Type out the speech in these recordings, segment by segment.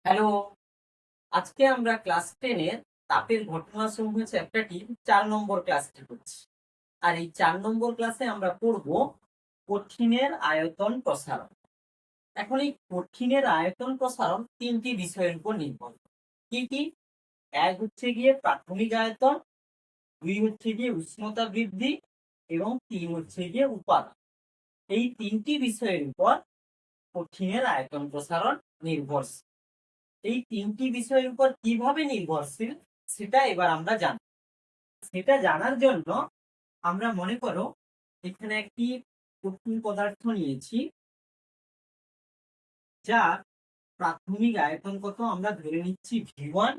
Hello, আজকে আমরা class 10 এর তাপের ঘটনাসমূহ চ্যাপ্টারটি 4 নম্বর ক্লাসটি করছি। আর এই 4 নম্বর ক্লাসে আমরা পড়ব কঠিনের আয়তন প্রসারণ। এখন এই কঠিনের আয়তন প্রসারণ তিনটি বিষয়ের উপর নির্ভর করে। কি কি? এক হচ্ছে গিয়ে প্রাথমিক আয়তন, দুই হচ্ছে গিয়ে উষ্ণতা বৃদ্ধি এবং তিন হচ্ছে গিয়ে উপাদান। এই তিনটি বিষয়ের উপর কঠিনের আয়তন প্রসারণ নির্ভরশীল। এই তিনটি বিষয়ের উপর কিভাবে নির্ভরশীল সেটা এবার আমরা জানব। সেটা জানার জন্য আমরা মনে করো এখানে একটি কঠিন পদার্থ নিয়েছি, যার প্রাথমিক আয়তন কত আমরা ধরে নিচ্ছি V1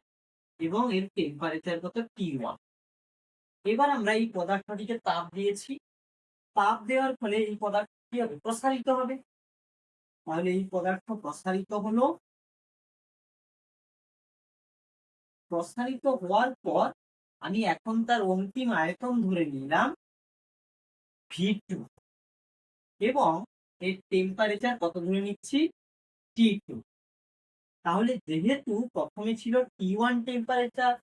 এবং এর টেম্পারেচার কত T1। এবার আমরা এই পদার্থটিকে তাপ দিয়েছি, তাপ দেওয়ার ফলে এই পদার্থ কি হবে? প্রসারিত হবে। তাহলে এই পদার্থ প্রসারিত হলো, প্রসারিত হওয়ার পর আমি এখন তার অন্তিম আয়তন ধরে নিলাম V2 এবং এর টেম্পারেচার কত ধরে নিচ্ছি? T2। তাহলে যেহেতু প্রথমে ছিল T1 টেম্পারেচার,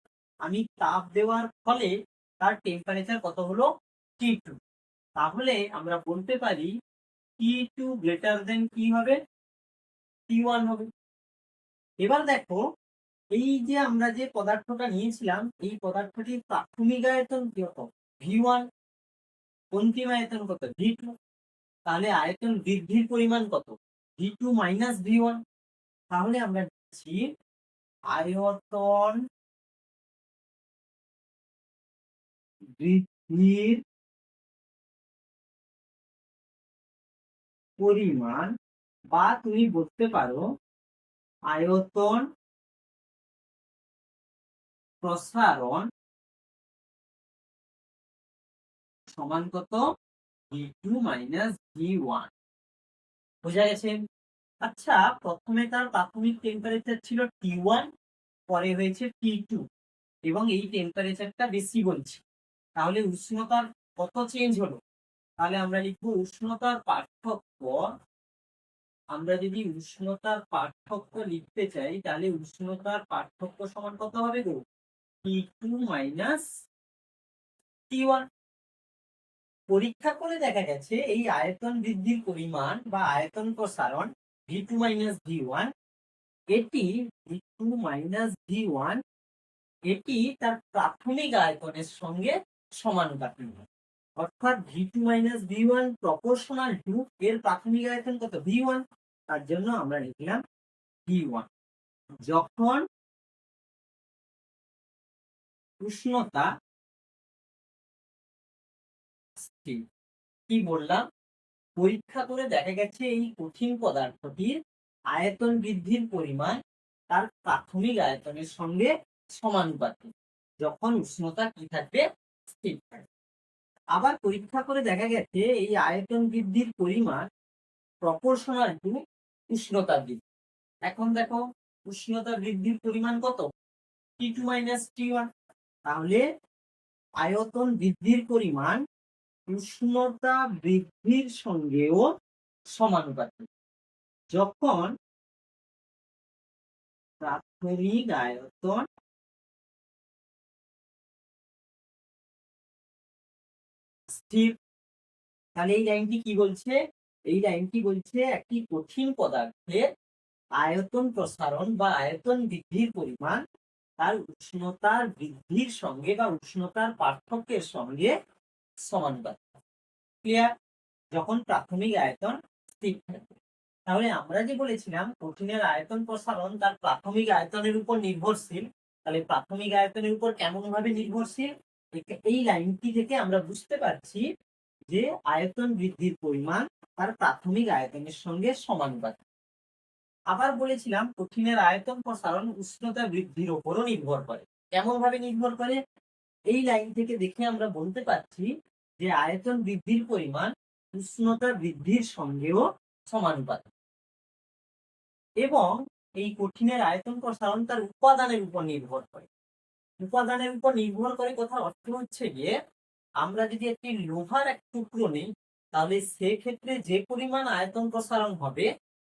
আমি তাপ দেওয়ার ফলে তার টেম্পারেচার কত হলো? T2। তাহলে আমরা বলতে পারি T2 গ্রেটার দেন কি হবে? T1 হবে। এবার দেখো, এই যে আমরা যে পদার্থটা নিয়েছিলাম এই পদার্থটির প্রাথমিক আয়তন কত? V1, অন্তিম আয়তন কত? V2। তাহলে আয়তন বৃদ্ধির পরিমাণ কত? V2 minus V1। তাহলে আমরা লিখছি আয়তন বৃদ্ধির পরিমাণ, বা তুমি বলতে পারো আয়তন প্রসারণ সমান কত? V2 minus V1। বোঝা গেছে? আচ্ছা, প্রথমে তার প্রাথমিক টেম্পারেচার ছিল T1, পরে হয়েছে T2 এবং এই টেম্পারেচারটা বেশি বলছি। তাহলে উষ্ণতার কত চেঞ্জ হলো? তাহলে আমরা লিখবো উষ্ণতার পার্থক্য। আমরা যদি উষ্ণতার পার্থক্য লিখতে চাই তাহলে উষ্ণতার পার্থক্য সমান কত হবে গো? T2 minus T1। পরীক্ষা করে দেখা গেছে এই আয়তন বৃদ্ধির পরিমাণ বা আয়তন প্রসারণ V2 মাইনাস V1, এটি V2 মাইনাস V1 এটি তার প্রাথমিক আয়তনের সঙ্গে সমানুপাতিক। অর্থাৎ V2 minus V1 proportional to এর প্রাথমিক আয়তন কত? V1। তার জন্য আমরা লিখলাম V1। যখন উষ্ণতা স্থির, কি বললাম? পরীক্ষা করে দেখা গেছে এই কঠিন পদার্থটির আয়তন বৃদ্ধির পরিমাণ তার প্রাথমিক আয়তনের সঙ্গে সমানুপাতিক যখন উষ্ণতা কি থাকবে? স্থির থাকবে। আবার পরীক্ষা করে দেখা গেছে এই আয়তন বৃদ্ধির পরিমাণ প্রপোর্শনাল টু উষ্ণতা বৃদ্ধি। এখন দেখো উষ্ণতা বৃদ্ধির পরিমাণ কত? T2 minus T1। তাহলে আয়তন বৃদ্ধির পরিমাণ উষ্ণতা বৃদ্ধির সঙ্গেও সমানুপাতিক যখন প্রাথমিক আয়তন স্থির। তাহলে এই লাইনটি কি বলছে? এই লাইনটি বলছে একটি কঠিন পদার্থের আয়তন প্রসারণ বা আয়তন বৃদ্ধির পরিমাণ তার উষ্ণতার বৃদ্ধির সঙ্গে বা উষ্ণতার পার্থক্যের সঙ্গে সমানুপাতিক। ক্লিয়ার? যখন প্রাথমিক আয়তন স্থির থাকবে। তাহলে আমরা যে বলেছিলাম কঠিনের আয়তন প্রসারণ তার প্রাথমিক আয়তনের উপর নির্ভরশীল, তাহলে প্রাথমিক আয়তনের উপর কেমন ভাবে নির্ভরশীল? এই লাইনটি থেকে আমরা বুঝতে পারছি যে আয়তন বৃদ্ধির পরিমাণ তার প্রাথমিক আয়তনের সঙ্গে সমানুপাতিক। আবার বলেছিলাম কঠিনের আয়তন প্রসারণ উষ্ণতা বৃদ্ধির উপরও নির্ভর করে। কেমন ভাবে নির্ভর করে? এই লাইন থেকে দেখে আমরা বলতে পারছি যে আয়তন বৃদ্ধির পরিমাণ উষ্ণতা বৃদ্ধির সঙ্গেও সমানুপাতিক এবং এই কঠিনের আয়তন প্রসারণ তার উপাদানের উপর নির্ভর করে। উপাদানের উপর নির্ভর করে কথার অর্থ হচ্ছে গিয়ে আমরা যদি একটি লোহার এক টুকরো নিই তাহলে সেক্ষেত্রে যে পরিমাণ আয়তন প্রসারণ হবে,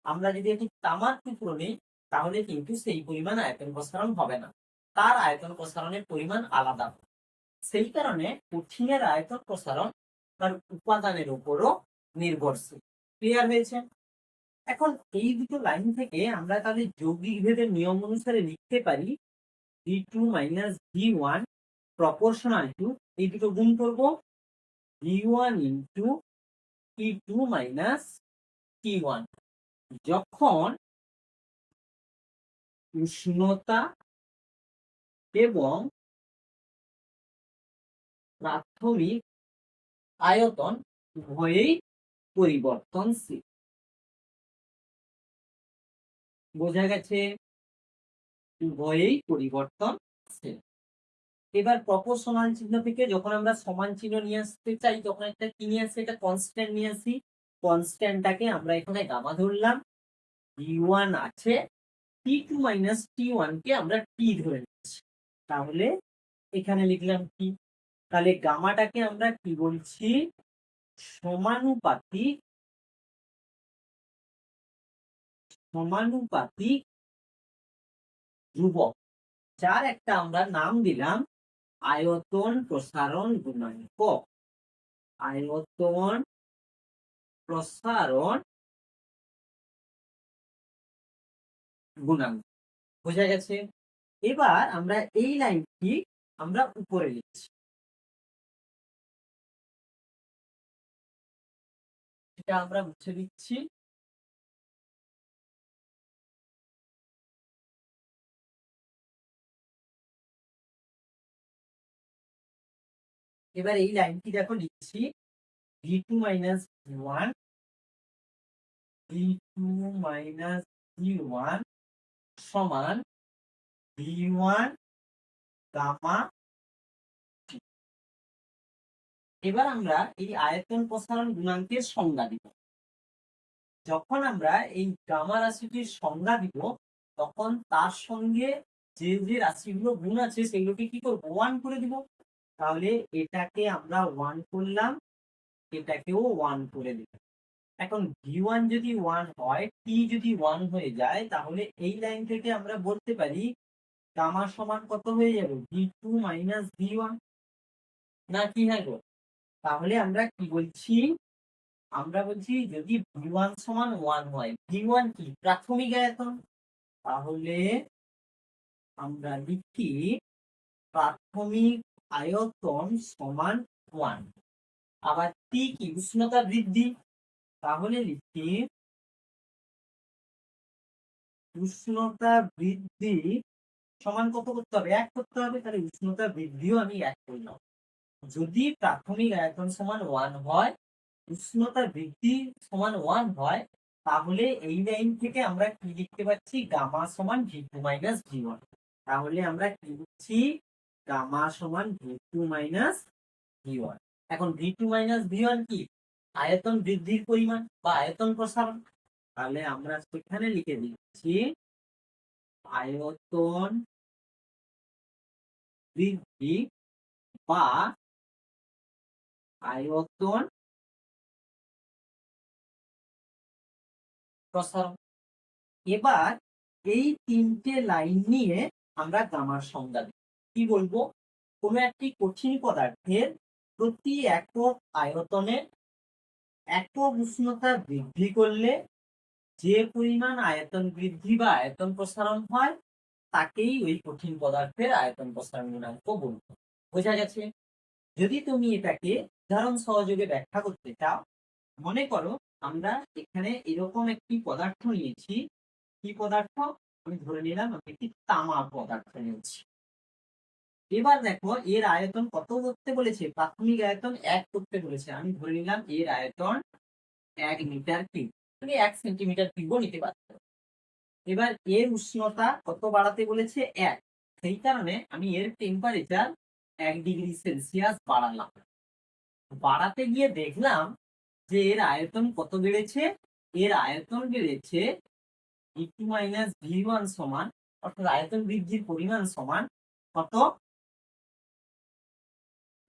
আমরা যদি একটি তামার টুকরো নিই তাহলে কিন্তু সেই পরিমাণ আয়তন প্রসারণ হবে না, তার আয়তন প্রসারণের পরিমাণ আলাদা। সেই কারণে কঠিনের আয়তন প্রসারণ তার উপাদানের উপরও নির্ভরশীল। ক্লিয়ার হয়েছে? এখন এই দুটো লাইন থেকে আমরা তাহলে যৌগিক ভেদের নিয়ম অনুসারে লিখতে পারি V2 minus V1 proportional to, এই দুটো গুণ করবো, V1 into T2 minus T1। যখন উষ্ণতা এবং প্রাথমিক আয়তন উভয়ই পরিবর্তনশীল। বোঝা গেছে? উভয়ই পরিবর্তনশীল। এবার প্রপোর্শনাল চিহ্ন থেকে যখন আমরা সমান চিহ্ন নিয়ে আসতে চাই তখন একটা কি নিয়ে আসি, এটা কনস্ট্যান্ট নিয়ে আসি। কনস্ট্যান্টটাকে আমরা এখানে গামা ধরলাম, V1 আছে, T2 মাইনাস T1 কে আমরা T ধরে নিচ্ছি। তাহলে এখানে লিখলাম কি, তাহলে গামাটাকে আমরা কি বলছি, সমানুপাতিক ধ্রুবক, যার একটা আমরা নাম দিলাম আয়তন প্রসারণ গুণাঙ্ক। আয়তন প্রসারণ গুণাঙ্ক। বোঝা গেছে? এবার আমরা এই লাইনটি আমরা উপরে লিখছি, এটা আমরা মুছে দিচ্ছি। এবার এই লাইনটি দেখো লিখছি, V2 minus V1, V2 minus V1 সমান V1 গামা। এবার আমরা এই আয়তন প্রসারণ গুণাঙ্কের সংজ্ঞা দিব। যখন আমরা এই গামা রাশিটির সংজ্ঞা দিব তখন তার সঙ্গে যে যে রাশিগুলো গুণ আছে সেগুলোকে কি করবো, 1 করে দিব। তাহলে এটাকে আমরা 1 করলাম, এটাকেও 1 করে দিব। এখন V1 যদি 1 হয়, T যদি 1 হয়ে যায়, তাহলে এই লাইন থেকে আমরা বলতে পারি গামা সমান কত হয়ে যাবে, V2 মাইনাস V1, না কি? হ্যাঁ গো। তাহলে আমরা কি বলছি, আমরা বলছি যদি V1 সমান 1 হয়, V1 কি প্রাথমিক আয়তন, তাহলে আমরা লিখি প্রাথমিক আয়তন সমান 1। আবার T কি উষ্ণতা বৃদ্ধি, তাহলে লিখি উষ্ণতা বৃদ্ধি সমান কত করতে হবে, 1 করতে হবে। তাহলে উষ্ণতা বৃদ্ধিও আমি 1 করলাম। যদি প্রাথমিক আয়তন সমান 1 হয়, উষ্ণতা বৃদ্ধি সমান 1 হয়, তাহলে এই লাইন থেকে আমরা কি লিখতে পাচ্ছি, গামা সমান V2 মাইনাস V1। তাহলে আমরা কি লিখছি, গামা সমান V2 মাইনাস V1। এখন V2 মাইনাস V1 কি, আয়তন বৃদ্ধির পরিমাণ বা আয়তন প্রসারণ। তাহলে আমরা সেখানে লিখে দিচ্ছি আয়তন বৃদ্ধি বা আয়তন প্রসারণ। এবার এই তিনটে লাইন নিয়ে আমরা গামার সংজ্ঞা দিই। কি বলবো, কোন একটি কঠিন পদার্থের প্রতি একক আয়তনে একক উষ্ণতা বৃদ্ধি করলে যে পরিমাণ আয়তন বৃদ্ধি বা আয়তন প্রসারণ হয় তাকেই ওই কঠিন পদার্থের আয়তন প্রসারণ গুণাঙ্ক বলবো। বোঝা গেছে? যদি তুমি এটাকে উদাহরণ সহযোগে ব্যাখ্যা করতে চাও, মনে করো আমরা এখানে এরকম একটি পদার্থ নিয়েছি। কি পদার্থ? আমি ধরে নিলাম আমি একটি তামা পদার্থ নিয়েছি। এবার দেখো এর আয়তন কত করতে বলেছে, প্রাথমিক আয়তন 1 করতে বলেছে। আমি ধরে নিলাম এর আয়তন 1 মিটার কিউব, তুমি 1 সেন্টিমিটার কিউবও নিতে পারছো। এবার এর উষ্ণতা কত বাড়াতে বলেছে, 1। সেই কারণে আমি এর টেম্পারেচার 1 ডিগ্রি সেলসিয়াস বাড়ালাম। বাড়াতে গিয়ে দেখলাম যে এর আয়তন কত বেড়েছে, এর আয়তন বেড়েছে V2 মাইনাস V1 সমান, অর্থাৎ আয়তন বৃদ্ধির পরিমাণ সমান কত,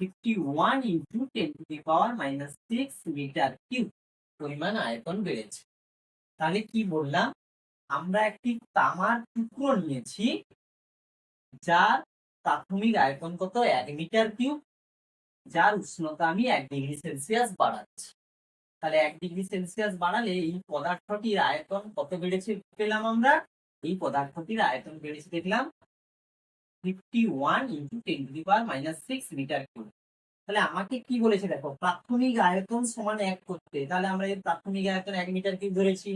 51 into 10 to the power minus 6 metre cube পরিমাণ আয়তন বেড়েছে। তাহলে কি বললাম, আমরা একটি তামার টুকরো নিয়েছি যার প্রাথমিক আয়তন কত 1 মিটার কিউব, যার উষ্ণতা আমি 1 ডিগ্রি সেলসিয়াস বাড়াচ্ছি। তাহলে 1 ডিগ্রি সেলসিয়াস বাড়ালে এই পদার্থটির আয়তন কত বেড়েছে পেলাম আমরা? এই পদার্থটির আয়তন বেড়েছে দেখলাম 51 ইন্টু 10⁻⁻6 মিটার কিউব। তাহলে আমাকে কি বলেছে দেখো, প্রাথমিক আয়তন সমান 1 করতে, তাহলে আমরা এর প্রাথমিক আয়তন 1 মিটার কিউব ধরেছি।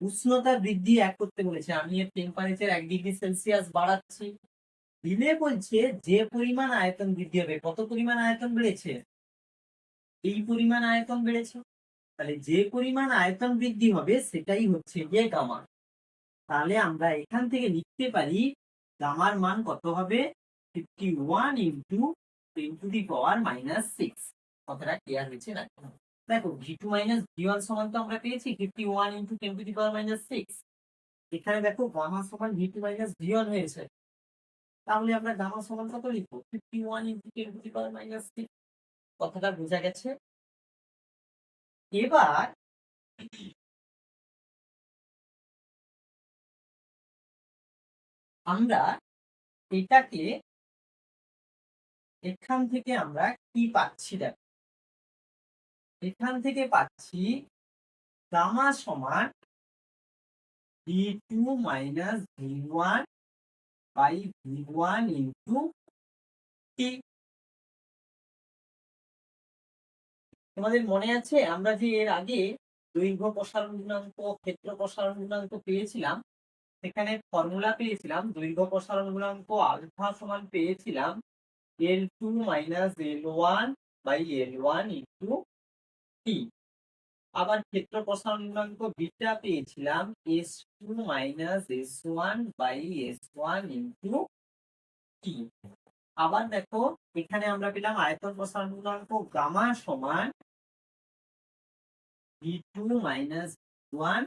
উষ্ণতা বৃদ্ধি 1 করতে বলেছে, আমি এর টেম্পারেচার 1 ডিগ্রি সেলসিয়াস বাড়াচ্ছি। দিলে বলছে যে পরিমাণ আয়তন বৃদ্ধি হবে, কত পরিমাণ আয়তন বেড়েছে? এই পরিমাণ আয়তন বেড়েছে। তাহলে যে পরিমাণ আয়তন বৃদ্ধি হবে সেটাই হচ্ছে গিয়ে গামা। তাহলে আমরা এখান থেকে লিখতে পারি গামার মান কত হবে? 51 ইন্টু 10⁻⁻6। কথাটা ক্লিয়ার হয়েছে না? দেখো v2 মাইনাস v1 সমান তো আমরা পেয়েছি 51 ইন্টু 10⁻⁻6। এখানে দেখো গামা সমান v2 মাইনাস v1 হয়েছে, তাহলে আমরা গামা সমান কত লিখবো? 51 ইন্টু 10⁻⁻6। কথাটা বোঝা গেছে? এবার আমরা এটাকে এখান থেকে আমরা কি পাচ্ছি দেখো, এখান থেকে পাচ্ছি গামা সমান v2 minus v1 by v1 into t। তোমাদের মনে আছে আমরা যে এর আগে দৈর্ঘ্য প্রসারণ গুণাঙ্ক, ক্ষেত্র প্রসারণ গুণাঙ্ক পেয়েছিলাম, সেখানে ফর্মুলা পেয়েছিলাম দৈর্ঘ্য প্রসারণ গুণাঙ্ক আলফা সমান পেয়েছিলাম L2 minus L1 by L1 into T. আবার ক্ষেত্র প্রসারণ গুণাঙ্ক বিটা পেয়েছিলাম S2 minus S1 by S1 into T. আবার দেখো এখানে আমরা পেলাম আয়তন প্রসারণ গুণাঙ্ক গামা সমান v2 minus v1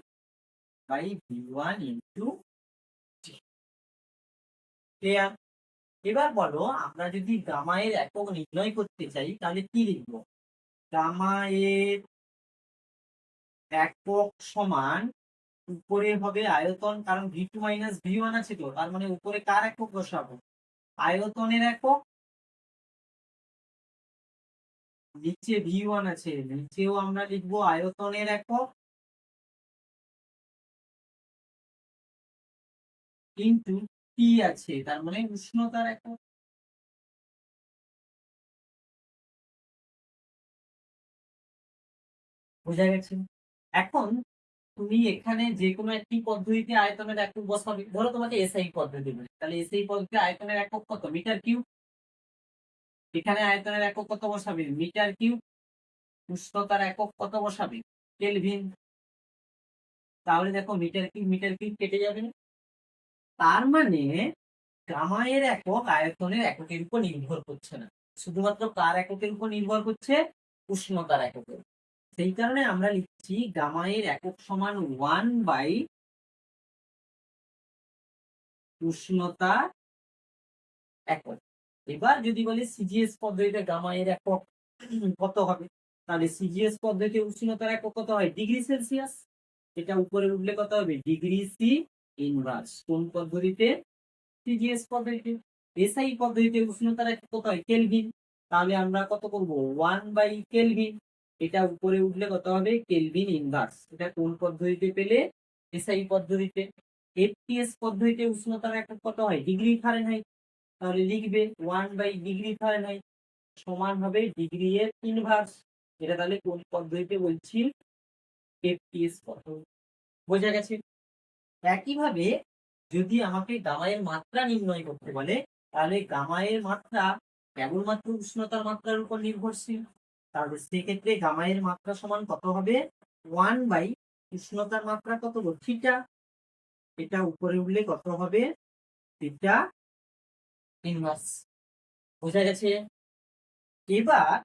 by v1 into t. Clear? এবার বলো আমরা যদি গামা এর একক নির্ণয় করতে চাই তাহলে কি লিখবো? গামা এর একক সমান উপরে হবে আয়তন, কারণ v2 মাইনাস v1 আছে তো, তার মানে উপরে কার একক বসাবো? আয়তনের একক। নিচে v1 আছে, নিচেও আমরা লিখবো আয়তনের একক কিন্তু টি আছে, তার মানে উষ্ণতার একক। বোঝা গেছে? এখন তুমি এখানে যে কোনো একটি পদ্ধতিতে আয়তনের একক বসাবে। ধরো তোমাকে এসআই পদ্ধতি বলে, তাহলে এসআই পদ্ধতিতে আয়তনের একক কত? Metre cube. এখানে আয়তনের একক কত বসাবে? Metre cube. উষ্ণতার একক কত বসাবে? কেলভিন। তাহলে দেখো মিটার কিউব কেটে যাবে। তার মানে গামা এর একক আয়তনের এককের উপর নির্ভর করছে না, শুধুমাত্র কার এককের উপর নির্ভর করছে? উষ্ণতার এককের। সেই কারণে আমরা লিখছি গামা এর একক সমান 1 বাই উষ্ণতা একক। এবার যদি বলি সিজিএস পদ্ধতিতে গামা এর একক কত হবে, তাহলে সিজিএস পদ্ধতিতে উষ্ণতার একক কত হয়? Degree Celsius. এটা উপরে উঠলে কত হবে? Degree C inverse. কোন পদ্ধতিতে? সিজিএস পদ্ধতিতে। এসআই পদ্ধতিতে উষ্ণতার একক কত হয়? কেলভিন। তাহলে আমরা কত করব? 1 বাই কেলভিন। এটা উপরে উঠলে কত হবে? Kelvin inverse. এটা কোন পদ্ধতিতে পেলে? এসআই পদ্ধতিতে। এফপিএস পদ্ধতিতে উষ্ণতার একক কত হয়? Degree Fahrenheit. তাহলে লিখবে 1 বাই ডিগ্রি ফারেনহাইট সমান হবে ডিগ্রি এর ইনভার্স। এটা তাহলে কোন পদ্ধতিতে বলছি? এফপিএস পদ্ধতি। বোঝা গেছে? একইভাবে যদি আমাকে গামা এর মাত্রা নির্ণয় করতে বলে, তাহলে গামা এর মাত্রা কেবলমাত্র উষ্ণতার মাত্রার উপর নির্ভরশীল। তাহলে সেক্ষেত্রে গামা এর মাত্রা সমান কত হবে? 1 বাই উষ্ণতার মাত্রা কত? থিটা। এটা উপরে উঠলে কত হবে? Theta inverse. বোঝা গেছে? এবার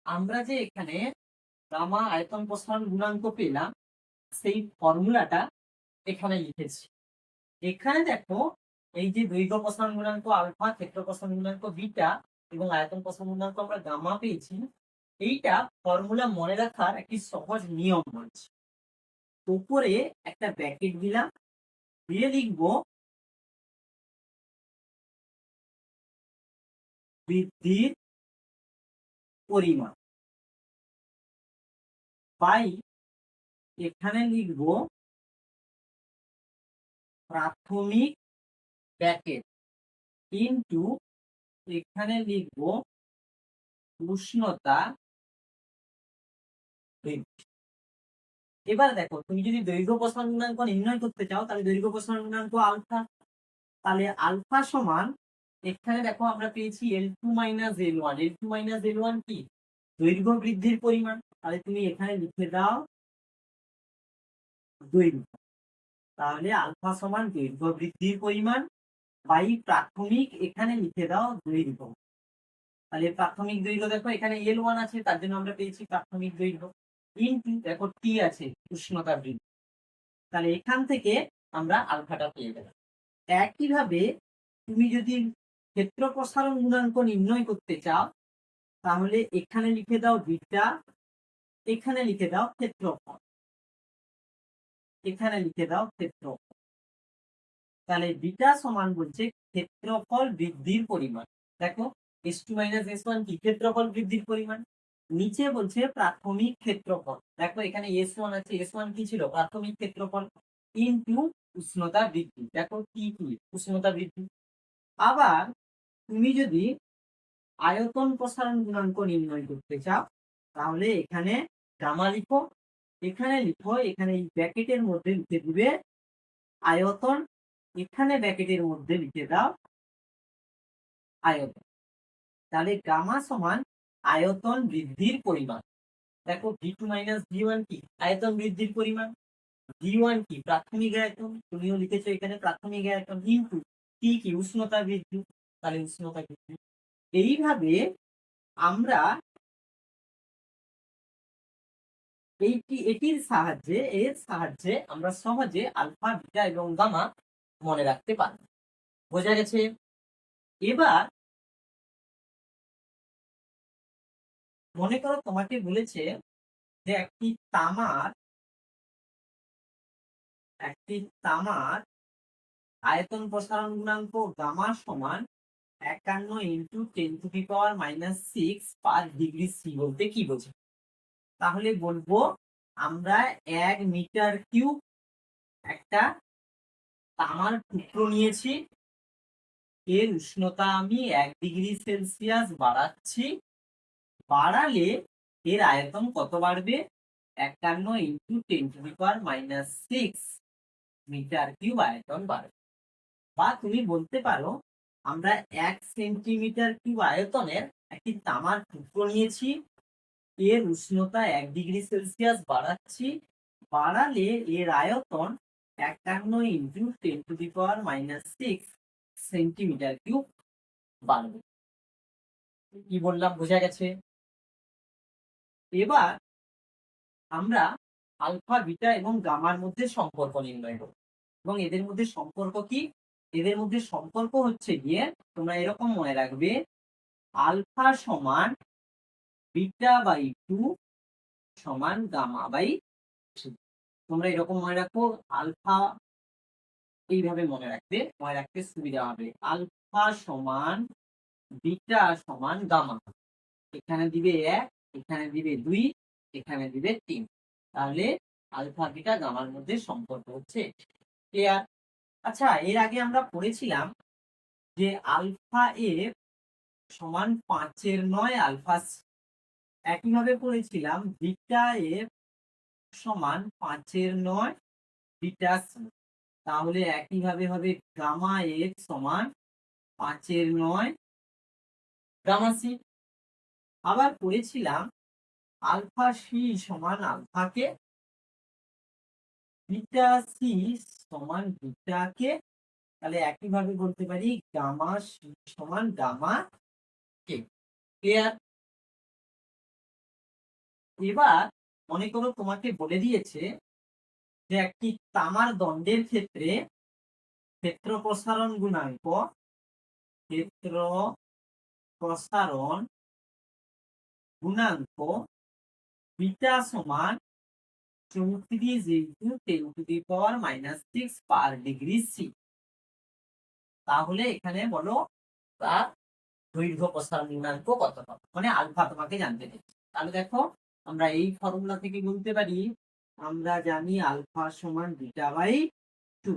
আমরা যে এখানে গামা আয়তন প্রসারণ গুণাঙ্ক পেলাম, সেই ফর্মুলাটা এখানে লিখেছি। এখানে দেখো এই যে দৈর্ঘ্য প্রসারণ গুণাঙ্ক আলফা, ক্ষেত্র প্রসারণ গুণাঙ্ক বিটা এবং আয়তন প্রসারণ গুণাঙ্ক আমরা গামা পেয়েছি। এইটা ফর্মুলা মনে রাখার একটি সহজ নিয়ম রয়েছে। উপরে একটা ব্র্যাকেট দিলাম, দিয়ে লিখবো বৃদ্ধির পরিমাণ বাই এখানে লিখবো প্রাথমিক ব্র্যাকেট ইনটু এখানে লিখবো উষ্ণতা বৃদ্ধি। এবার দেখো, তুমি যদি দৈর্ঘ্য প্রসারণ গুণাঙ্ক নির্ণয় করতে চাও তাহলে দৈর্ঘ্য প্রসারণ গুণাঙ্ক আলফা, তাহলে আলফা সমান এখানে দেখো আমরা পেয়েছি L2 minus L1। L2 minus L1 কি? দৈর্ঘ্য বৃদ্ধির পরিমাণ। তাহলে তুমি এখানে লিখে দাও দৈর্ঘ্য। তাহলে আলফা সমান দৈর্ঘ্য বৃদ্ধির পরিমাণ বাই প্রাথমিক এখানে লিখে দাও দৈর্ঘ্য। তাহলে প্রাথমিক দৈর্ঘ্য দেখো এখানে L1 আছে, তার জন্য আমরা পেয়েছি প্রাথমিক দৈর্ঘ্য, ইনটু দেখো টি আছে উষ্ণতা বৃদ্ধি। তাহলে এখান থেকে আমরা আলফাটা পেয়ে গেলাম। একইভাবে তুমি যদি ক্ষেত্র প্রসারণ গুণাঙ্ক নির্ণয় করতে চাও তাহলে এখানে লিখে দাও বিটা, এখানে লিখে দাও ক্ষেত্রফল, এখানে লিখে দাও ক্ষেত্রফল। তাহলে বিটা সমান বলছে ক্ষেত্রফল বৃদ্ধির পরিমাণ। দেখো S2 মাইনাস S1 কি? ক্ষেত্রফল বৃদ্ধির পরিমাণ। নিচে বলছে প্রাথমিক ক্ষেত্রফল। দেখো এখানে S1 আছে, S1 কি ছিল? প্রাথমিক ক্ষেত্রফল ইনটু উষ্ণতা বৃদ্ধি। দেখো কি কি? উষ্ণতা বৃদ্ধি। আবার তুমি যদি আয়তন প্রসারণ গুণাঙ্ক নির্ণয় করতে চাও তাহলে এখানে গামা লিখো, এখানে লিখো, এখানে এই ব্র্যাকেটের মধ্যে লিখে দিবে আয়তন, এখানে ব্র্যাকেটের মধ্যে লিখে দাও আয়তন। তাহলে গামা সমান আয়তন বৃদ্ধির পরিমাণ। দেখো V2 মাইনাস V1 কি? আয়তন বৃদ্ধির পরিমাণ। V1 কি? প্রাথমিক আয়তন, তুমিও লিখেছো এখানে প্রাথমিক আয়তন, ইনটু কি কি? উষ্ণতা বৃদ্ধি। তাহলে উষ্ণতা বৃদ্ধি। এইভাবে আমরা এর সাহায্যে আমরা সহজে আলফা, বিটা এবং গামা মনে রাখতে পারি। বোঝা গেছে? এবার মনে করো তোমাকে বলেছে যে একটি তামার আয়তন প্রসারণ গুণাঙ্ক গামা সমান 51 ইন্টু 10⁻⁻6 পার ডিগ্রি সি বলতে কি বোঝে? তাহলে বলবো আমরা 1 মিটার কিউব একটা তামার টুকরো নিয়েছি, এর উষ্ণতা আমি 1 ডিগ্রি সেলসিয়াস বাড়াচ্ছি, বাড়ালে এর আয়তন কত বাড়বে? 51 ইন্টু 10⁻⁻6 মিটার কিউব আয়তন বাড়বে। বা তুমি বলতে পারো আমরা 1 সেন্টিমিটার কিউব আয়তনের একটি তামার টুকরো নিয়েছি, এর উষ্ণতা 1 ডিগ্রি সেলসিয়াস বাড়াচ্ছি, বাড়ালে এর আয়তন 51 ইন্টু 10⁻⁻6 সেন্টিমিটার কিউব বাড়বে। কি বললাম? বোঝা গেছে? এবার আমরা আলফা, বিটা এবং গামার মধ্যে সম্পর্ক নির্ণয় করব। এবং এদের মধ্যে সম্পর্ক কি? এদের মধ্যে সম্পর্ক হচ্ছে গিয়ে তোমরা এরকম মনে রাখবে, আলফা সমান বিটা বাই 2 সমান গামা বাই 3। তোমরা এরকম মনে রাখো, আলফা এইভাবে মনে রাখতে সুবিধা হবে। আলফা সমান বিটা সমান গামা, এখানে দিবে 1, এখানে দিবে 2, এখানে দিবে 3। তাহলে আলফা, বিটা, গামার মধ্যে সম্পর্ক হচ্ছে ক্লিয়ার? আচ্ছা, এর আগে আমরা পড়েছিলাম যে আলফা এফ সমান 5/9 আলফা। একইভাবে পড়েছিলাম বিটা এফ সমান 5/9 বিটা সি। তাহলে একইভাবে হবে গামা এফ সমান 5/9 গামা সি। আবার পড়েছিলাম আলফা সি সমান আলফাকে, বিটা সি সমান বিটাকে। তাহলে একইভাবে বলতে পারি গামা সি সমান গামা কে। ক্লিয়ার? এবার মনে করো তোমাকে বলে দিয়েছে যে একটি তামার দণ্ডের ক্ষেত্রে ক্ষেত্র প্রসারণ গুণাঙ্ক বিটা সমান 34 ইন্টু 10⁻⁻6 পার ডিগ্রি সি। তাহলে এখানে বলো তার দৈর্ঘ্য প্রসারণ গুণাঙ্ক কত হবে, মানে আলফা তোমাকে জানতে দিচ্ছি। তাহলে দেখো আমরা এই ফর্মুলা থেকে বলতে পারি, আমরা জানি আলফা সমান বিটা বাই 2।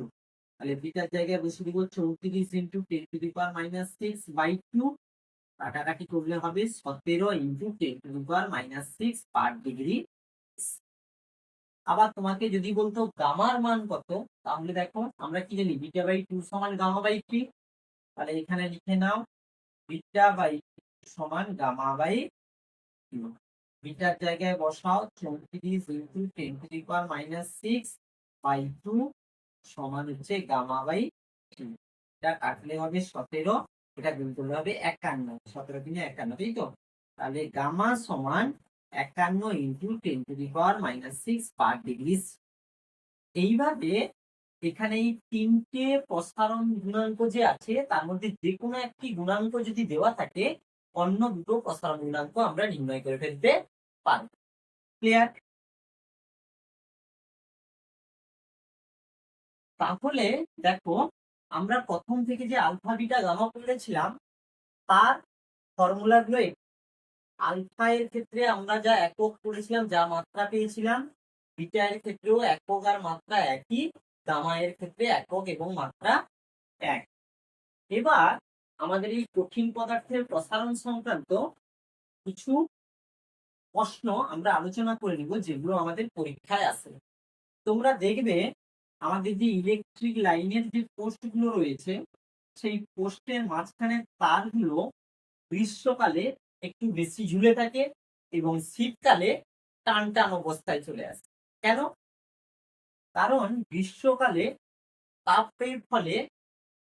তাহলে বিটার জায়গায় বসে দিব 34 ইন্টু 10⁻⁻6 বাই 2। কাটাকাটি করলে হবে 17 ইন্টু 10⁻⁻6 পার ডিগ্রি। আবার তোমাকে যদি বলতো গামার মান কত, তাহলে দেখো আমরা কি জানি বিটা বাই 2 সমান গামা বাই 3। তাহলে এখানে লিখে নাও বিটা বাই 2 সমান গামা বাই 2। বিটার জায়গায় বসাও 34 ইন্টু 10⁻⁻6 বাই 2 সমান হচ্ছে গামা বাই 2। এটা কাটলে হবে 17, এটা গুণ করলে হবে 51। 17 দিনে 51, তাই তো? তাহলে গামা সমান 51 ইন্টু 10⁻⁻6 পার ডিগ্রি। এইভাবে এখানে এই তিনটে প্রসারণ গুণাঙ্ক যে আছে তার মধ্যে যে কোনো একটি গুণাঙ্ক যদি দেওয়া থাকে, অন্য দুটো প্রসারণ গুণাঙ্ক আমরা নির্ণয় করে ফেলতে পারব। ক্লিয়ার? তাহলে দেখো আমরা প্রথম থেকে যে আলফা বিটা গামা করেছিলাম তার ফর্মুলা গুলো আলফা এর ক্ষেত্রে আমরা যা একক করেছিলাম, যা মাত্রা পেয়েছিলাম, বিটা এর ক্ষেত্রেও একক আর মাত্রা একই, গামা এর ক্ষেত্রে একক এবং মাত্রা এক। এবার আমাদের এই কঠিন পদার্থের প্রসারণ সংক্রান্ত কিছু প্রশ্ন আমরা আলোচনা করে নিব, যেগুলো আমাদের পরীক্ষায় আসে। তোমরা দেখবে আমাদের যে ইলেকট্রিক লাইনের যে পোস্টগুলো রয়েছে, সেই পোস্টের মাঝখানে তারগুলো গ্রীষ্মকালে একটু বেশি ঝুলে থাকে এবং শীতকালে টান টান অবস্থায় চলে আসে। কেন? কারণ গ্রীষ্মকালে তাপের ফলে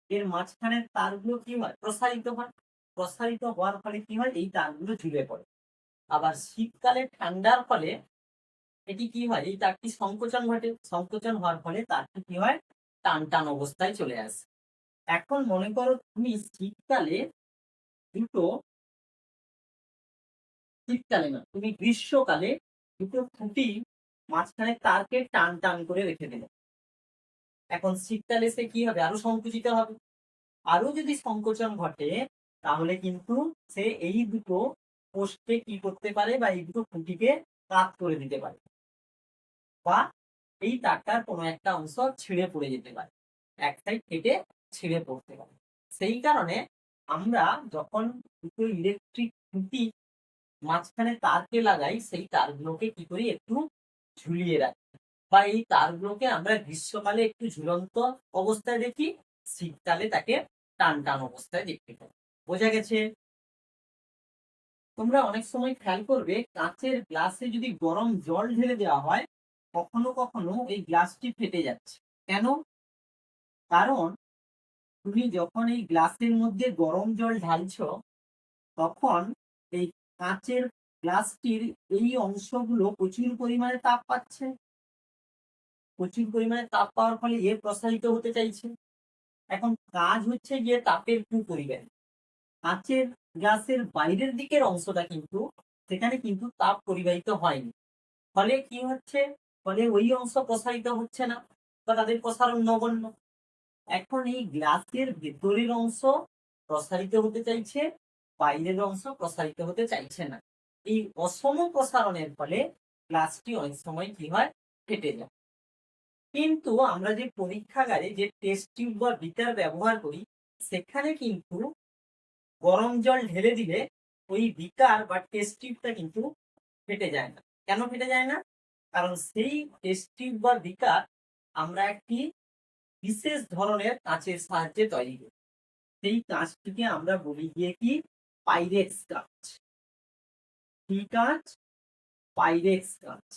এর মাঝখানের তারগুলো কি হয়, প্রসারিত হয়। প্রসারিত হওয়ার ফলে কি হয়, এই তারগুলো ঝুলে পড়ে। আবার শীতকালে ঠান্ডার ফলে এটি কি হয়, এই তারটি সংকোচন ঘটে। সংকোচন হওয়ার ফলে তারটি কি হয়, টান টান অবস্থায় চলে আসে। এখন মনে করো তুমি শীতকালে দুটো, শীতকালে না, তুমি গ্রীষ্মকালে দুটো খুঁটি মাঝখানে তারকে টান টান করে রেখে দিলে। এখন শীতকালে সে কি হবে, আরো সংকুচিত হবে। আরো যদি সংকোচন ঘটে তাহলে কিন্তু সে এই দুটো পোস্টে কি করতে পারে, বা এই দুটো খুঁটিকে কাত করে দিতে পারে, বা এই তারটার কোনো একটা অংশ ছিঁড়ে পড়ে যেতে পারে, এক সাইড কেটে ছিঁড়ে পড়তে পারে। সেই কারণে আমরা যখন দুটো ইলেকট্রিক খুঁটি মাঝখানে তারকে লাগাই, সেই তারগুলোকে কি করি, একটু ঝুলিয়ে রাখি, বা এই তারগুলোকে আমরা গ্রীষ্মকালে একটু ঝুলন্ত অবস্থায় দেখি, শীতকালে তাকে টান টান অবস্থায় দেখতে পাই। বোঝা গেছে? তোমরা অনেক সময় খেয়াল করবে কাঁচের গ্লাসে যদি গরম জল ঢেলে দেওয়া হয়, কখনো কখনো এই গ্লাসটি ফেটে যাচ্ছে। কেন? কারণ তুমি যখন এই গ্লাসের মধ্যে গরম জল ঢালছো, তখন এই কাঁচের গ্লাসটির এই অংশগুলো প্রচুর পরিমাণে তাপ পাচ্ছে। প্রচুর পরিমাণে তাপ পাওয়ার ফলে এ প্রসারিত হতে চাইছে। এখন কাজ হচ্ছে গিয়ে তাপের কুপরিবেশ। কাঁচের গ্লাসের বাইরের দিকের অংশটা কিন্তু, সেখানে কিন্তু তাপ পরিবাহিত হয়নি। ফলে কি হচ্ছে, ফলে ওই অংশ প্রসারিত হচ্ছে না, বা তাদের প্রসারণ নগণ্য। এখন এই গ্লাসের ভেতরের অংশ প্রসারিত হতে চাইছে, বাইরের অংশ প্রসারিত হতে চাইছে না। এই অসম প্রসারণের ফলে গ্লাসটি অনেক সময় কি হয়, ফেটে যায়। কিন্তু আমরা যে পরীক্ষাগারে যে টেস্ট টিউব বা বিকার ব্যবহার করি, সেখানে কিন্তু গরম জল ঢেলে দিলে ওই বিকার বা টেস্ট টিউবটা কিন্তু ফেটে যায় না। কেন ফেটে যায় না? কারণ সেই টেস্ট টিউব বা বিকার আমরা একটি বিশেষ ধরনের কাঁচের সাহায্যে তৈরি করি। সেই কাঁচটিকে আমরা বলি গিয়ে কি, পাইরেক্স কাঁচ। কি কাঁচ? পাইরেক্স কাঁচ।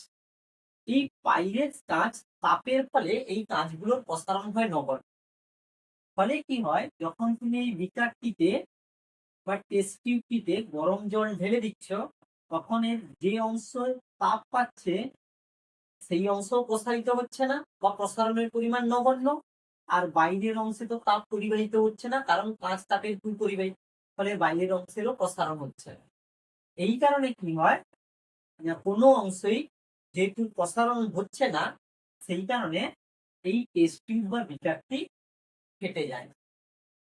এই পাইরেক্স কাঁচ তাপের ফলে এই কাঁচগুলোর প্রসারণ হয় নগণ্য। ফলে কি হয়, যখন তুমি এই বিকারটিতে বা টেস্ট টিউবটিতে গরম জল ঢেলে দিচ্ছ, তখন এর যে অংশ তাপ পাচ্ছে সেই অংশ প্রসারিত হচ্ছে না, বা প্রসারণের পরিমাণ নগণ্য। আর বাইরের অংশে তো তাপ পরিবাহিত হচ্ছে না, কারণ কাঁচ তাপের পরিবাহী, ফলে বাইরের অংশেরও প্রসারণ হচ্ছে না। এই কারণে কি হয়, কোনো অংশই যেহেতু প্রসারণ হচ্ছে না, সেই কারণে এই টেস্ট টিউব বা বিটারটি ফেটে যায়।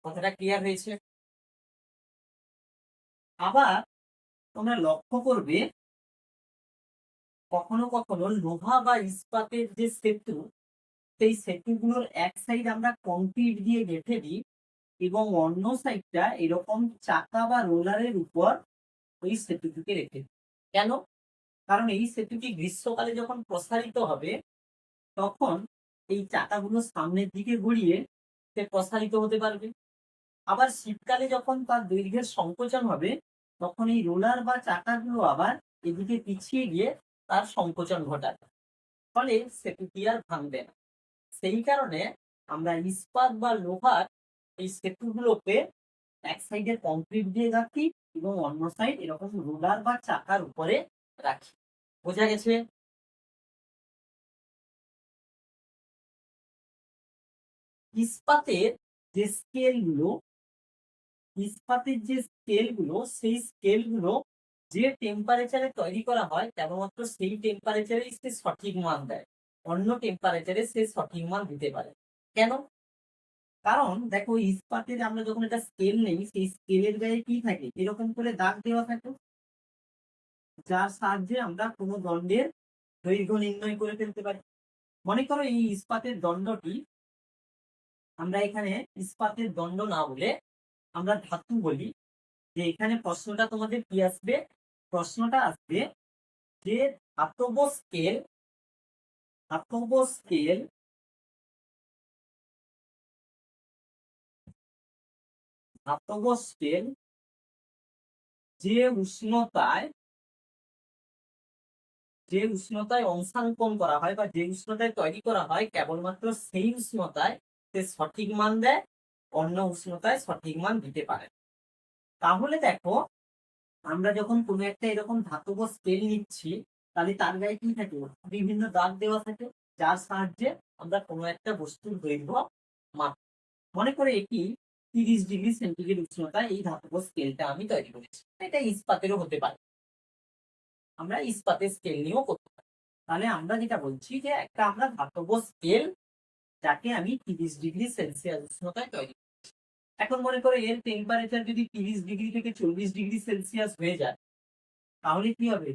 কথাটা ক্লিয়ার হয়েছে? আবার তোমরা লক্ষ্য করবে কখনো কখনো লোহা বা ইস্পাতের যে সেতু, সেই সেতুগুলোর এক সাইড আমরা কংক্রিট দিয়ে গেঁথে দিই এবং অন্য সাইডটা এরকম চাকা বা রোলারের উপর ওই সেতুটিকে রেখে দিই। কেন? কারণ এই সেতুটি গ্রীষ্মকালে যখন প্রসারিত হবে তখন এই চাকাগুলো সামনের দিকে ঘুরিয়ে সে প্রসারিত হতে পারবে। আবার শীতকালে যখন তার দৈর্ঘ্যের সংকোচন হবে তখন এই রোলার বা চাকাগুলো আবার এদিকে পিছিয়ে গিয়ে তার সংকোচন ঘটাবে, ফলে সেতুটি আর ভাঙবে না। সেই কারণে আমরা ইস্পাত বা লোহার এই সেতুগুলোকে এক সাইডে কংক্রিট দিয়ে রাখি এবং অন্য সাইড এরকম রোলার বা চাকার উপরে রাখি। বোঝা গেছে? ইস্পাতের যে স্কেলগুলো ইস্পাতের যে স্কেলগুলো সেই স্কেলগুলো যে টেম্পারেচারে তৈরি করা হয় কেবলমাত্র সেই টেম্পারেচারেই সে সঠিক মান দেয়, অন্য টেম্পারেচারে সে সঠিক মান দিতে পারে। কেন? কারণ দেখো ইস্পাতের আমরা যখন একটা স্কেল নেই সেই স্কেলের গায়ে কি থাকে, এরকম করে দাগ দেওয়া থাকে, যার সাহায্যে আমরা কোনো দণ্ডের দৈর্ঘ্য নির্ণয় করে ফেলতে পারি। মনে করো এই ইস্পাতের দণ্ডটি আমরা এখানে ইস্পাতের দণ্ড না বলে আমরা ধাতু বলি। যে এখানে প্রশ্নটা তোমাদের কি আসবে? প্রশ্নটা আসবে যে ধাতব স্কেল ধাতব স্কেল ধাতব স্কেল যে উষ্ণতায় অংশাঙ্কন করা হয় বা যে উষ্ণতায় তৈরি করা হয় কেবলমাত্র সেই উষ্ণতায় সে সঠিক মান দেয়, অন্য উষ্ণতায় সঠিক মান দিতে পারে। তাহলে দেখো আমরা যখন কোনো একটা এরকম ধাতব স্কেল নিচ্ছি তাহলে তার গায়ে কি থাকে, বিভিন্ন দাগ দেওয়া থাকে, যার সাহায্যে আমরা কোনো একটা বস্তুর দৈর্ঘ্য মাপ। মনে করে এটি 30 ডিগ্রি সেন্টিগ্রেড উষ্ণতায় এই ধাতব স্কেলটা আমি তৈরি করেছি। এটা ইস্পাতেরও হতে পারে, আমরা ইস্পাতের স্কেল নিয়েও করতে পারি। তাহলে আমরা যেটা বলছি যে একটা আমরা ধাতব স্কেল যাকে আমি 30 ডিগ্রি সেলসিয়াস উষ্ণতায় তৈরি। এখন মনে করো এর টেম্পারেচার যদি 30 ডিগ্রি থেকে 40 ডিগ্রি সেলসিয়াস হয়ে যায় তাহলে কি হবে,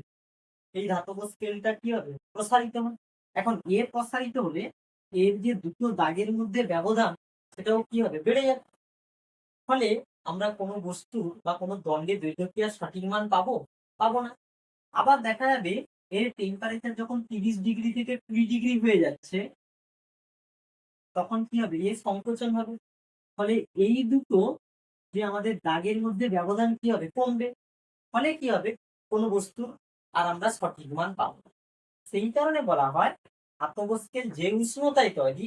এই ধাতব স্কেলটা কি হবে, প্রসারিত হবে। এখন এর প্রসারিত হলে এর যে দুটো দাগের মধ্যে ব্যবধান সেটাও কি হবে, বেড়ে যাবে। ফলে আমরা কোনো বস্তু বা কোনো দণ্ডের দৈর্ঘ্য কি আর সঠিক মান পাবো না। আবার দেখা যাবে এর টেম্পারেচার যখন 30 ডিগ্রি থেকে 20 ডিগ্রি হয়ে যাচ্ছে তখন কি হবে, এর সংকোচন হবে। ফলে এই দুটো যে আমাদের দাগের মধ্যে ব্যবধান কি হবে, কমবে। ফলে কি হবে, কোনো বস্তুর আর আমরা সঠিক মান পাবো না। সেই কারণে বলা হয় ধাতব স্কেল যে উষ্ণতায় তৈরি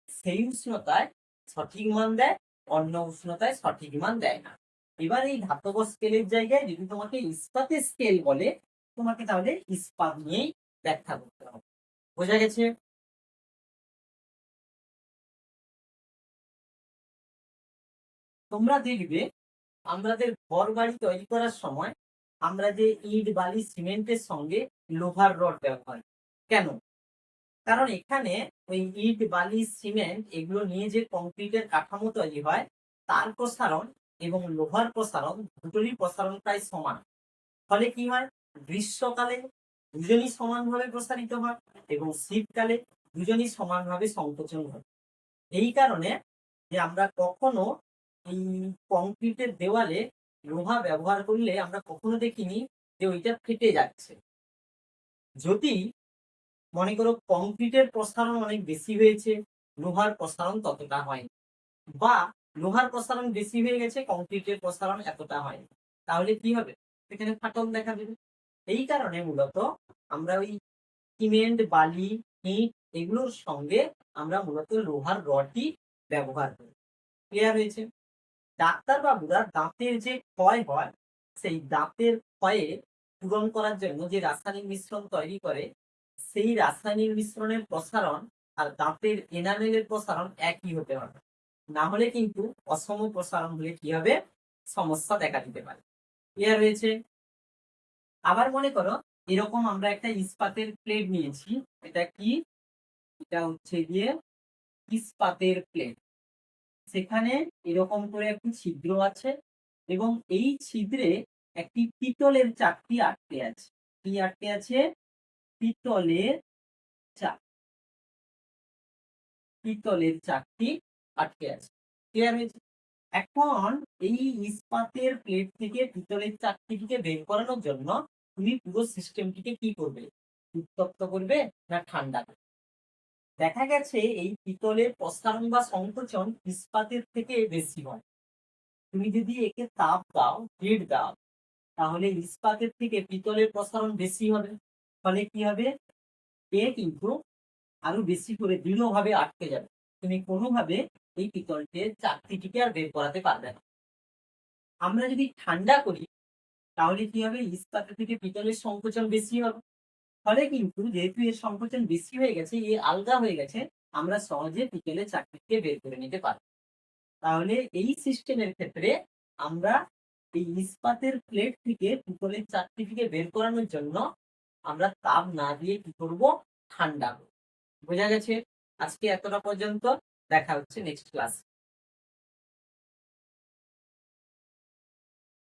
সেই উষ্ণতায় সঠিক মান দেয়, অন্য উষ্ণতায় সঠিক মান দেয় না। এবার এই ধাতব স্কেলের জায়গায় যদি তোমাকে ইস্পাতের স্কেল বলে তোমাকে তাহলে ইস্পাত নিয়েই ব্যাখ্যা করতে হবে। বোঝা গেছে? তোমরা দেখবে আমাদের ঘর বাড়ি তৈরি করার সময় আমরা যে ইট বালি সিমেন্টের সঙ্গে লোহার রড ব্যবহার করি। কেন? কারণ এখানে ওই ইট বালি সিমেন্ট এগুলো নিয়ে যে কংক্রিটের কাঠামো তৈরি হয় তার প্রসারণ এবং লোহার প্রসারণ দুটোরই প্রসারণ প্রায় সমান। ফলে কি হয়, গ্রীষ্মকালে দুজনই সমানভাবে প্রসারিত হয় এবং শীতকালে দুজনই সমানভাবে সংকোচন হয়। এই কারণে যে আমরা কখনো এই কংক্রিটের দেওয়ালে লোহা ব্যবহার করলে আমরা কখনো দেখিনি যে ওইটা ফেটে যাচ্ছে। যদি মনে করো কংক্রিটের প্রসারণ অনেক বেশি হয়েছে, লোহার প্রসারণ ততটা হয়নি, বা লোহার প্রসারণ বেশি হয়ে গেছে কংক্রিটের প্রসারণ এতটা হয়নি, তাহলে কি হবে, সেখানে ফাটল দেখা দেবে। এই কারণে মূলত আমরা ওই সিমেন্ট বালি ইট এগুলোর সঙ্গে আমরা মূলত লোহার রডই ব্যবহার করি। ক্লিয়ার হয়েছে? ডাক্তার বাবুরা দাঁতের যে ক্ষয় হয় সেই দাঁতের ক্ষয়ে পূরণ করার জন্য যে রাসায়নিক মিশ্রণ তৈরি করে সেই রাসায়নিক মিশ্রণের প্রসারণ আর দাঁতের এনামেলের প্রসারণ একই হতে হবে, না হলে কিন্তু অসম প্রসারণ হলে কি হবে, সমস্যা দেখা দিতে পারে। ক্লিয়ার হয়েছে? আবার মনে করো এরকম আমরা একটা ইস্পাতের প্লেট নিয়েছি। এটা কি? এটা হচ্ছে গিয়ে ইস্পাতের প্লেট। সেখানে এরকম করে একটি ছিদ্র আছে এবং এই ছিদ্রে একটি পিতলের চাকতি আটকে আছে। কি আটকে আছে? পিতলের চাক পিতলের চাকতি আটকে আছে। ক্লিয়ার হয়েছে? এখন এই ইস্পাতের প্লেট থেকে পিতলের চাকতিটিকে বের করানোর জন্য তুমি পুরো সিস্টেমটিকে কি করবে? উত্তপ্ত করবে না ঠান্ডা করবে? দেখা গেছে এই পিতলের প্রসারণ বা সংকোচন ইস্পাতের থেকে বেশি হয়। তুমি যদি একে তাপ দাও, হিট দাও, তাহলে ইস্পাতের থেকে পিতলের প্রসারণ বেশি হবে। ফলে কি হবে? এ কিন্তু আরো বেশি করে দৃঢ়ভাবে আটকে যাবে। তুমি কোনোভাবে এই পিতলটির চাকতিটিকে আর বের করাতে পারবে না। আমরা যদি ঠান্ডা করি তাহলে কি হবে? ইস্পাতের থেকে পিতলের সংকোচন বেশি হবে। ফলে কিন্তু যেহেতু এর সংকোচন বেশি হয়ে গেছে, এ আলগা হয়ে গেছে, আমরা সহজে পিতলের চাকতিকে বের করে নিতে পারবো। তাহলে এই সিস্টেমের ক্ষেত্রে আমরা এই ইস্পাতের প্লেট থেকে পিতলের চাকতিটিকে বের করানোর জন্য আমরা তাপ না দিয়ে কি করব? ঠান্ডা করব। বোঝা গেছে? আজকে এতটা পর্যন্ত। দেখা হচ্ছে নেক্সট ক্লাস।